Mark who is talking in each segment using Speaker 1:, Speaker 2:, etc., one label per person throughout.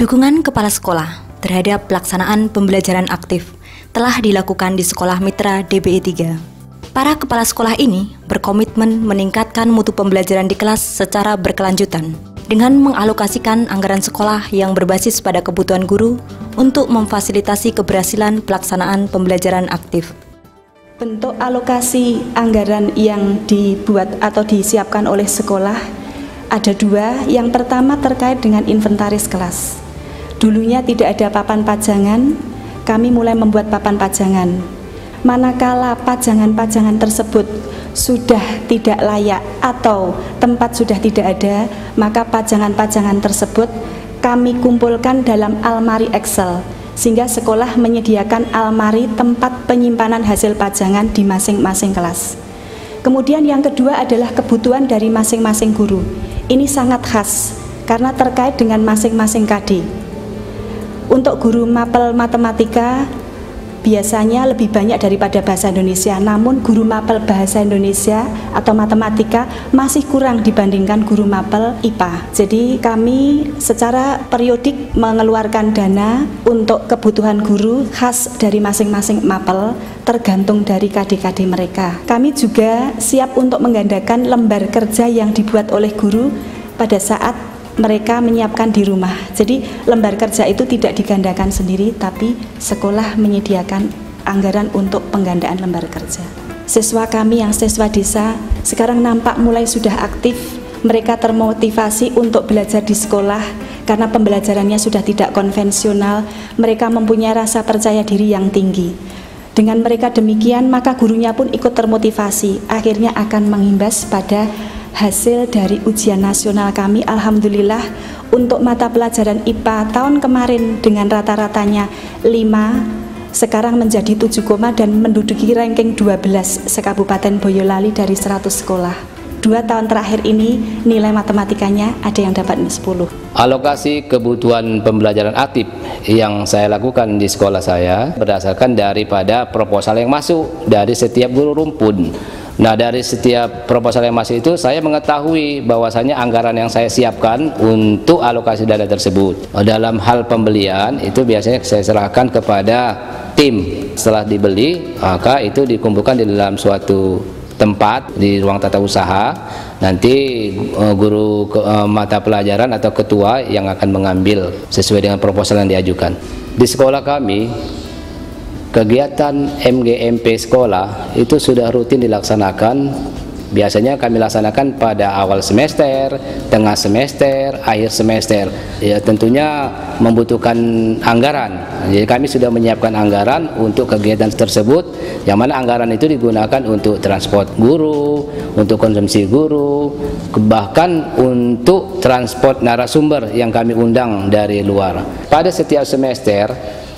Speaker 1: Dukungan kepala sekolah terhadap pelaksanaan pembelajaran aktif telah dilakukan di Sekolah Mitra DBI 3. Para kepala sekolah ini berkomitmen meningkatkan mutu pembelajaran di kelas secara berkelanjutan dengan mengalokasikan anggaran sekolah yang berbasis pada kebutuhan guru untuk memfasilitasi keberhasilan pelaksanaan pembelajaran aktif.
Speaker 2: Bentuk alokasi anggaran yang dibuat atau disiapkan oleh sekolah ada dua. Yang pertama terkait dengan inventaris kelas. Dulunya tidak ada papan pajangan, kami mulai membuat papan pajangan. Manakala pajangan-pajangan tersebut sudah tidak layak atau tempat sudah tidak ada, maka pajangan-pajangan tersebut kami kumpulkan dalam almari Excel, sehingga sekolah menyediakan almari tempat penyimpanan hasil pajangan di masing-masing kelas. Kemudian yang kedua adalah kebutuhan dari masing-masing guru. Ini sangat khas karena terkait dengan masing-masing KD. Untuk guru mapel matematika biasanya lebih banyak daripada bahasa Indonesia, namun guru mapel bahasa Indonesia atau matematika masih kurang dibandingkan guru mapel IPA. Jadi kami secara periodik mengeluarkan dana untuk kebutuhan guru khas dari masing-masing mapel tergantung dari KD-KD mereka. Kami juga siap untuk menggandakan lembar kerja yang dibuat oleh guru pada saat mereka menyiapkan di rumah. Jadi lembar kerja itu tidak digandakan sendiri, tapi sekolah menyediakan anggaran untuk penggandaan lembar kerja. Siswa kami yang siswa desa sekarang nampak mulai sudah aktif. Mereka termotivasi untuk belajar di sekolah karena pembelajarannya sudah tidak konvensional. Mereka mempunyai rasa percaya diri yang tinggi. Dengan mereka demikian, maka gurunya pun ikut termotivasi. Akhirnya akan mengimbas pada hasil dari ujian nasional kami. Alhamdulillah untuk mata pelajaran IPA tahun kemarin dengan rata-ratanya 5, sekarang menjadi 7, dan menduduki ranking 12 sekabupaten Boyolali dari 100 sekolah. 2 tahun terakhir ini nilai matematikanya ada yang dapat 10.
Speaker 3: Alokasi kebutuhan pembelajaran aktif yang saya lakukan di sekolah saya berdasarkan daripada proposal yang masuk dari setiap guru rumpun. Nah, dari setiap proposal yang masuk itu saya mengetahui bahwasanya anggaran yang saya siapkan untuk alokasi dana tersebut. Dalam hal pembelian itu biasanya saya serahkan kepada tim. Setelah dibeli, maka itu dikumpulkan di dalam suatu tempat di ruang tata usaha. Nanti guru mata pelajaran atau ketua yang akan mengambil sesuai dengan proposal yang diajukan. Di sekolah kami, kegiatan MGMP sekolah itu sudah rutin dilaksanakan. Biasanya kami laksanakan pada awal semester, tengah semester, akhir semester. Ya, tentunya membutuhkan anggaran. Jadi kami sudah menyiapkan anggaran untuk kegiatan tersebut, yang mana anggaran itu digunakan untuk transport guru, untuk konsumsi guru, bahkan untuk transport narasumber yang kami undang dari luar. Pada setiap semester,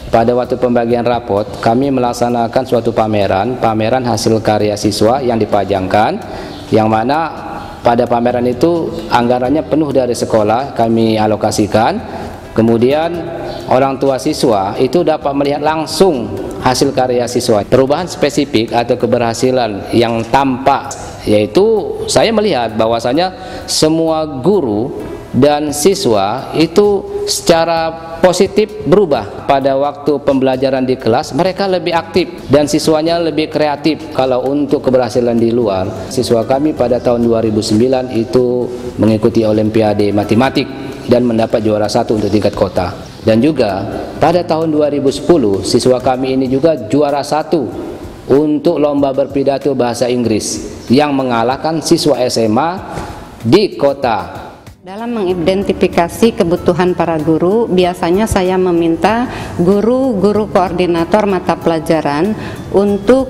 Speaker 3: pada waktu pembagian rapot, kami melaksanakan suatu pameran hasil karya siswa yang dipajangkan, yang mana pada pameran itu anggarannya penuh dari sekolah kami alokasikan. Kemudian orang tua siswa itu dapat melihat langsung hasil karya siswa. Perubahan spesifik atau keberhasilan yang tampak, yaitu saya melihat bahwasanya semua guru dan siswa itu secara positif berubah. Pada waktu pembelajaran di kelas mereka lebih aktif dan siswanya lebih kreatif. Kalau untuk keberhasilan di luar, siswa kami pada tahun 2009 itu mengikuti Olimpiade Matematik dan mendapat juara 1 untuk tingkat kota. Dan juga pada tahun 2010 siswa kami ini juga juara 1 untuk lomba berpidato bahasa Inggris yang mengalahkan siswa SMA di kota.
Speaker 4: Dalam mengidentifikasi kebutuhan para guru, biasanya saya meminta guru-guru koordinator mata pelajaran untuk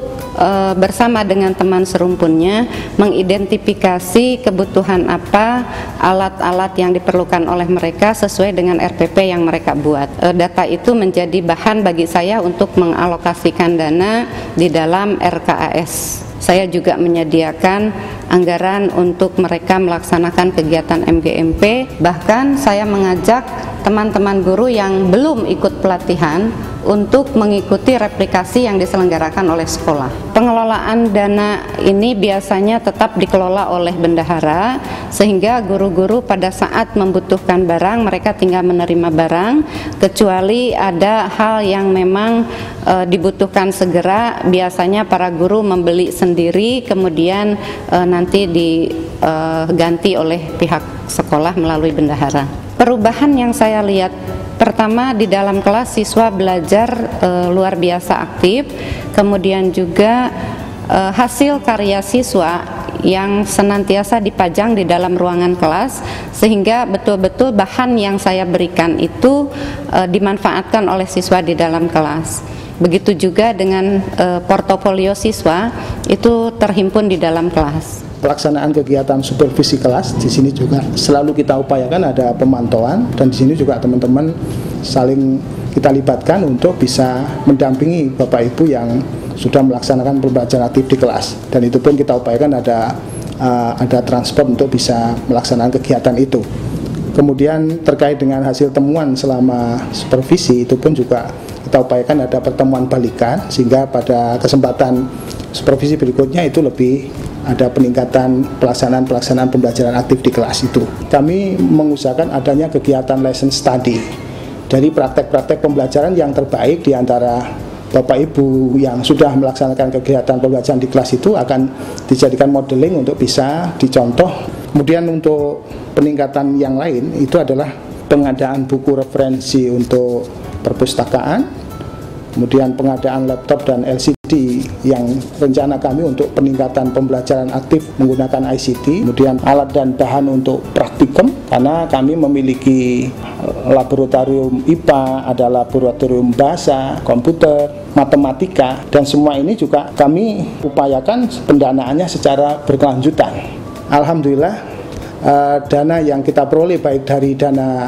Speaker 4: bersama dengan teman serumpunnya mengidentifikasi kebutuhan apa, alat-alat yang diperlukan oleh mereka sesuai dengan RPP yang mereka buat. Data itu menjadi bahan bagi saya untuk mengalokasikan dana di dalam RKAS. Saya juga menyediakan anggaran untuk mereka melaksanakan kegiatan MGMP. Bahkan saya mengajak teman-teman guru yang belum ikut pelatihan untuk mengikuti replikasi yang diselenggarakan oleh sekolah. Pengelolaan dana ini biasanya tetap dikelola oleh bendahara, sehingga guru-guru pada saat membutuhkan barang mereka tinggal menerima barang, kecuali ada hal yang memang dibutuhkan segera, biasanya para guru membeli sendiri, kemudian nanti diganti oleh pihak sekolah melalui bendahara. Perubahan yang saya lihat, pertama di dalam kelas siswa belajar luar biasa aktif, kemudian juga hasil karya siswa yang senantiasa dipajang di dalam ruangan kelas, sehingga betul-betul bahan yang saya berikan itu dimanfaatkan oleh siswa di dalam kelas. Begitu juga dengan portofolio siswa itu terhimpun di dalam kelas.
Speaker 5: Pelaksanaan kegiatan supervisi kelas di sini juga selalu kita upayakan ada pemantauan, dan di sini juga teman-teman saling kita libatkan untuk bisa mendampingi Bapak Ibu yang sudah melaksanakan pembelajaran aktif di kelas, dan itu pun kita upayakan ada transport untuk bisa melaksanakan kegiatan itu. Kemudian terkait dengan hasil temuan selama supervisi itu pun juga kita upayakan ada pertemuan balikan, sehingga pada kesempatan supervisi berikutnya itu lebih ada peningkatan pelaksanaan pembelajaran aktif di kelas itu. Kami mengusahakan adanya kegiatan lesson study dari praktek-praktek pembelajaran yang terbaik di antara Bapak Ibu yang sudah melaksanakan kegiatan pembelajaran di kelas itu akan dijadikan modeling untuk bisa dicontoh. Kemudian untuk peningkatan yang lain itu adalah pengadaan buku referensi untuk perpustakaan, kemudian pengadaan laptop dan LCD yang rencana kami untuk peningkatan pembelajaran aktif menggunakan ICT, kemudian alat dan bahan untuk praktikum, karena kami memiliki laboratorium IPA, ada laboratorium bahasa, komputer, matematika, dan semua ini juga kami upayakan pendanaannya secara berkelanjutan. Alhamdulillah dana yang kita peroleh baik dari dana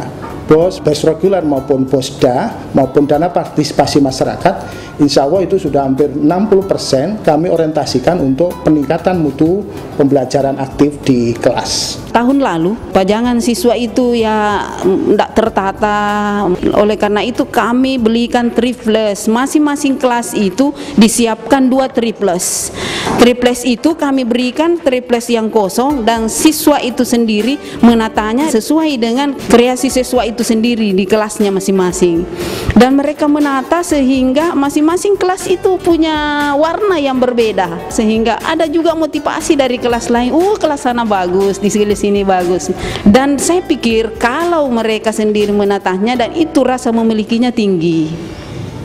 Speaker 5: BOS reguler maupun BOSDA maupun dana partisipasi masyarakat, insya Allah itu sudah hampir 60% kami orientasikan untuk peningkatan mutu pembelajaran aktif di kelas.
Speaker 6: Tahun lalu pajangan siswa itu ya tidak tertata, oleh karena itu kami belikan triples, masing-masing kelas itu disiapkan 2 triples. Triples itu kami berikan triples yang kosong, dan siswa itu sendiri menatanya sesuai dengan kreasi siswa itu sendiri di kelasnya masing-masing, dan mereka menata sehingga masing-masing kelas itu punya warna yang berbeda, sehingga ada juga motivasi dari kelas lain, kelas sana bagus, di sini bagus. Dan saya pikir kalau mereka sendiri menatanya dan itu rasa memilikinya tinggi.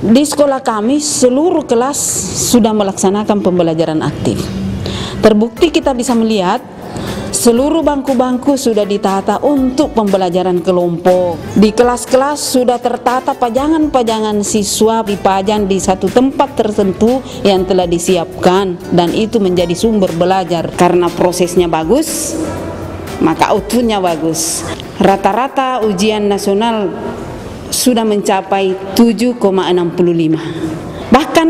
Speaker 6: Di sekolah kami seluruh kelas sudah melaksanakan pembelajaran aktif. Terbukti kita bisa melihat seluruh bangku-bangku sudah ditata untuk pembelajaran kelompok. Di kelas-kelas sudah tertata pajangan-pajangan siswa dipajang di satu tempat tertentu yang telah disiapkan, dan itu menjadi sumber belajar. Karena prosesnya bagus, maka outputnya bagus. Rata-rata ujian nasional sudah mencapai 7,65. Bahkan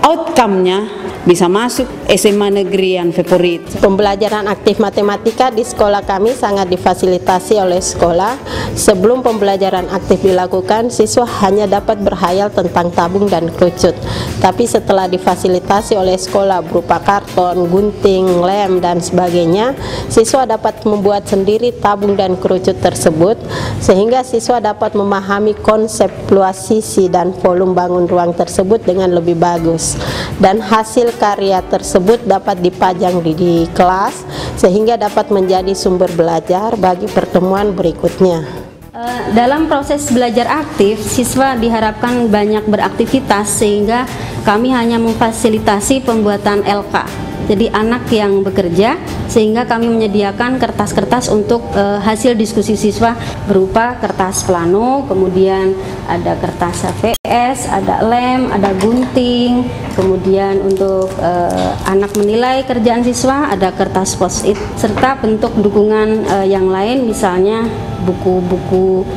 Speaker 6: outcome-nya bisa masuk SMA negeri yang favorit.
Speaker 7: Pembelajaran aktif matematika di sekolah kami sangat difasilitasi oleh sekolah. Sebelum pembelajaran aktif dilakukan, siswa hanya dapat berhayal tentang tabung dan kerucut. Tapi setelah difasilitasi oleh sekolah berupa karton, gunting, lem, dan sebagainya, siswa dapat membuat sendiri tabung dan kerucut tersebut, sehingga siswa dapat memahami konsep luas sisi dan volume bangun ruang tersebut dengan lebih bagus. Dan hasil karya tersebut dapat dipajang di kelas, sehingga dapat menjadi sumber belajar bagi pertemuan berikutnya.
Speaker 8: Dalam proses belajar aktif, siswa diharapkan banyak beraktivitas, sehingga kami hanya memfasilitasi pembuatan LK. Jadi anak yang bekerja, sehingga kami menyediakan kertas-kertas untuk hasil diskusi siswa berupa kertas plano, kemudian ada kertas HVS, ada lem, ada gunting, kemudian untuk anak menilai kerjaan siswa ada kertas post-it, serta bentuk dukungan yang lain, misalnya buku-buku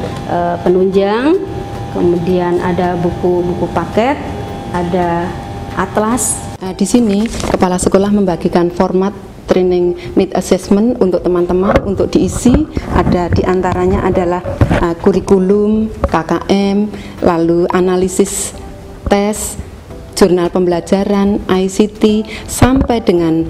Speaker 8: penunjang, kemudian ada buku-buku paket, ada atlas.
Speaker 4: Di sini kepala sekolah membagikan format training need assessment untuk teman-teman untuk diisi. Ada diantaranya adalah kurikulum, KKM, lalu analisis tes, jurnal pembelajaran, ICT, sampai dengan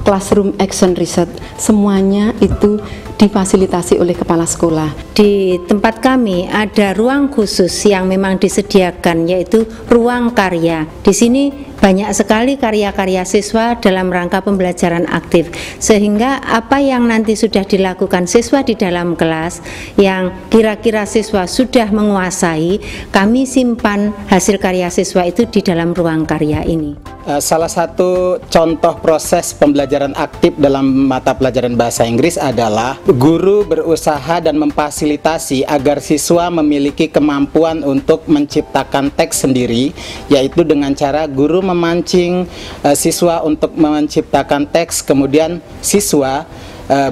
Speaker 4: classroom action research, semuanya itu difasilitasi oleh kepala sekolah.
Speaker 9: Di tempat kami ada ruang khusus yang memang disediakan, yaitu ruang karya. Di sini banyak sekali karya-karya siswa dalam rangka pembelajaran aktif, sehingga apa yang nanti sudah dilakukan siswa di dalam kelas yang kira-kira siswa sudah menguasai, kami simpan hasil karya siswa itu di dalam ruang karya ini.
Speaker 10: Salah satu contoh proses pembelajaran aktif dalam mata pelajaran bahasa Inggris adalah guru berusaha dan memfasilitasi agar siswa memiliki kemampuan untuk menciptakan teks sendiri, yaitu dengan cara guru memancing siswa untuk menciptakan teks, kemudian siswa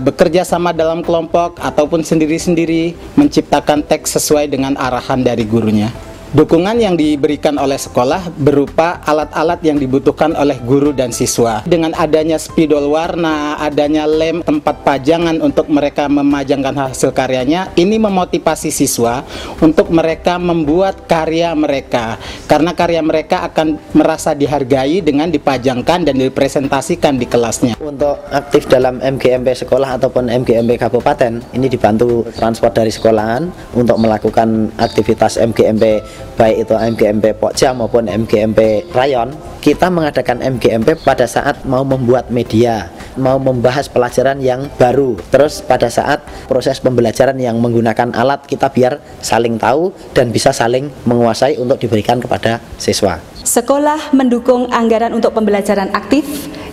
Speaker 10: bekerja sama dalam kelompok ataupun sendiri-sendiri menciptakan teks sesuai dengan arahan dari gurunya. Dukungan yang diberikan oleh sekolah berupa alat-alat yang dibutuhkan oleh guru dan siswa. Dengan adanya spidol warna, adanya lem tempat pajangan untuk mereka memajangkan hasil karyanya, ini memotivasi siswa untuk mereka membuat karya mereka. Karena karya mereka akan merasa dihargai dengan dipajangkan dan dipresentasikan di kelasnya.
Speaker 11: Untuk aktif dalam MGMP sekolah ataupun MGMP kabupaten, ini dibantu transport dari sekolahan untuk melakukan aktivitas MGMP, baik itu MGMP Pokja maupun MGMP Rayon. Kita mengadakan MGMP pada saat mau membuat media, mau membahas pelajaran yang baru, terus pada saat proses pembelajaran yang menggunakan alat, kita biar saling tahu dan bisa saling menguasai untuk diberikan kepada siswa.
Speaker 2: Sekolah mendukung anggaran untuk pembelajaran aktif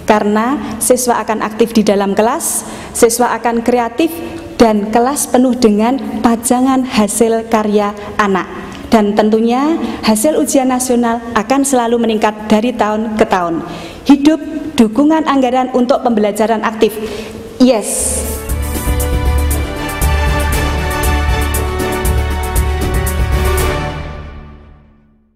Speaker 2: karena siswa akan aktif di dalam kelas, siswa akan kreatif, dan kelas penuh dengan pajangan hasil karya anak. Dan tentunya hasil ujian nasional akan selalu meningkat dari tahun ke tahun. Hidup dukungan anggaran untuk pembelajaran aktif. Yes.